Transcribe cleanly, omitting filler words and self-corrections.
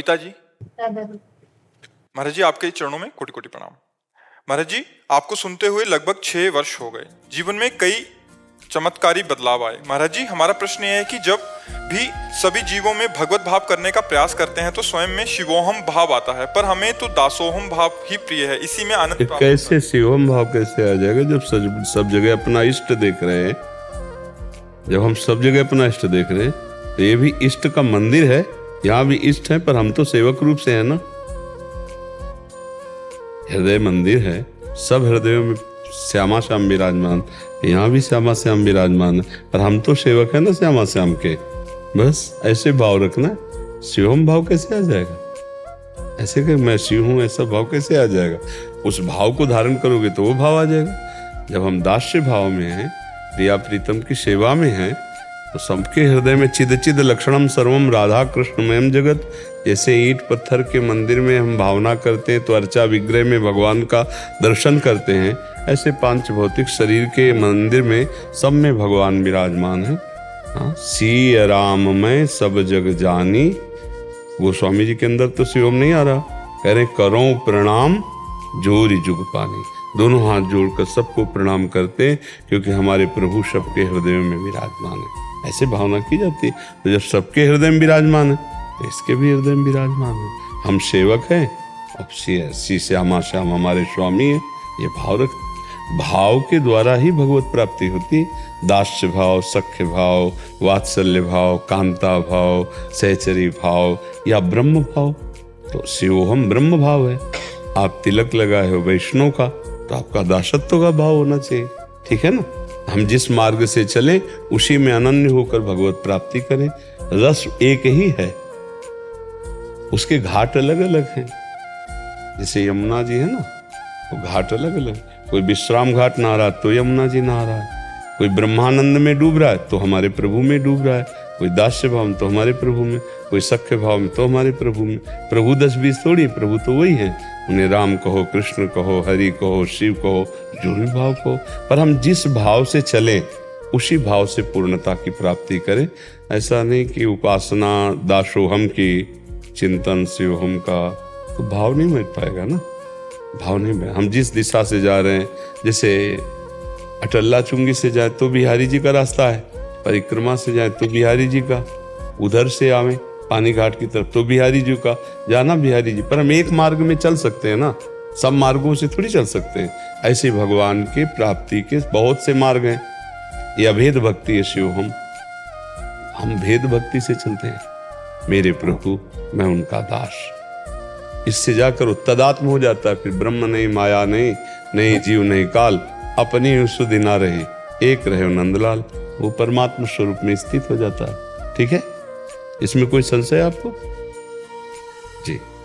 कविता जी। महाराज जी, आपके चरणों में कोटि कोटि प्रणाम। महाराज जी, आपको सुनते हुए लगभग 6 वर्ष हो गए। जीवन में कई चमत्कारी बदलाव आए। महाराज जी, हमारा प्रश्न यह है कि जब भी सभी जीवों में भगवत भाव करने का प्रयास करते हैं तो स्वयं में शिवोहम भाव आता है, पर हमें तो दासोहम भाव ही प्रिय है, इसी में आनंद प्राप्त कैसे शिवोहम भाव कैसे आ जाएगा जब सब जगह अपना इष्ट देख रहे हैं। जब हम सब जगह अपना इष्ट देख रहे हैं तो ये भी इष्ट का मंदिर है, यहाँ भी इष्ट है, पर हम तो सेवक रूप से है ना। हृदय मंदिर है, सब हृदयों में श्यामा श्याम विराजमान, यहाँ भी श्यामा श्याम विराजमान है, पर हम तो सेवक है ना श्यामा श्याम के। बस ऐसे भाव रखना। शिवम भाव कैसे आ जाएगा? ऐसे कि मैं शिव हूं ऐसा भाव कैसे आ जाएगा? उस भाव को धारण करोगे तो वो भाव आ जाएगा। जब हम दास्य भाव में हैं, प्रिया प्रीतम की सेवा में हैं, तो सबके हृदय में चिद चिद लक्षणम सर्वम राधा कृष्णमयम जगत। जैसे ईंट पत्थर के मंदिर में हम भावना करते हैं तो अर्चा विग्रह में भगवान का दर्शन करते हैं, ऐसे पांच भौतिक शरीर के मंदिर में सब में भगवान विराजमान है। सी राम में सब जग जानी, गोस्वामी जी के अंदर तो शिवम नहीं आ रहा, कह रहे करो प्रणाम जोरी जुग पानी। दोनों हाथ जोड़कर सबको प्रणाम करते हैं, क्योंकि हमारे प्रभु सबके हृदय में विराजमान है। ऐसे भावना की जाती है। तो जब सबके हृदय में विराजमान है तो इसके भी हृदय में विराजमान है। हम सेवक हैं और श्यामा श्याम हमारे स्वामी है। ये भाव रख, भाव के द्वारा ही भगवत प्राप्ति होती है। दास्य भाव, सख्य भाव, वात्सल्य भाव, कांता भाव, सहचरी भाव या ब्रह्म भाव। तो शिवोहम ब्रह्म भाव है। आप तिलक लगाए हो वैष्णव का, तो आपका दासत्व का भाव होना चाहिए। ठीक है ना? हम जिस मार्ग से चलें उसी में अनन्य होकर भगवत प्राप्ति करें। रस एक ही है, उसके घाट अलग अलग हैं। जैसे यमुना जी है ना, वो घाट अलग अलग। कोई विश्राम घाट नहा रहा है तो यमुना जी नहा रहा है, कोई ब्रह्मानंद में डूब रहा है तो हमारे प्रभु में डूब रहा है, कोई दास्य भाव में तो हमारे प्रभु में, कोई सख्य भाव में तो हमारे प्रभु में। प्रभु 10-20 थोड़ी, प्रभु तो वही है। उन्हें राम कहो, कृष्ण कहो, हरि कहो, शिव कहो, जो भी भाव कहो, पर हम जिस भाव से चलें उसी भाव से पूर्णता की प्राप्ति करें। ऐसा नहीं कि उपासना दासोहम की, चिंतन शिवोहम का, तो भाव नहीं मिल पाएगा ना। भाव नहीं मिल, हम जिस दिशा से जा रहे हैं, जैसे अटल्ला चुंगी से जाए तो बिहारी जी का रास्ता है, परिक्रमा से जाए तो बिहारी जी का, उधर से आवे पानी घाट की तरफ तो बिहारी जी का, जाना बिहारी जी। पर हम एक मार्ग में चल सकते हैं ना, सब मार्गों से थोड़ी चल सकते हैं। ऐसे भगवान के प्राप्ति के बहुत से मार्ग हैं। ये अभेद भक्ति है शिवोहम। हम भेद भक्ति से चलते हैं। मेरे प्रभु, मैं उनका दास। इससे जाकर वो तदात्म हो जाता है। फिर ब्रह्म नहीं, माया नहीं, नहीं जीव नहीं काल, अपनी सुधि ना रहे, एक रहे नंदलाल। वो परमात्मा स्वरूप में स्थित हो जाता है। ठीक है? इसमें कोई संशय आपको? जी।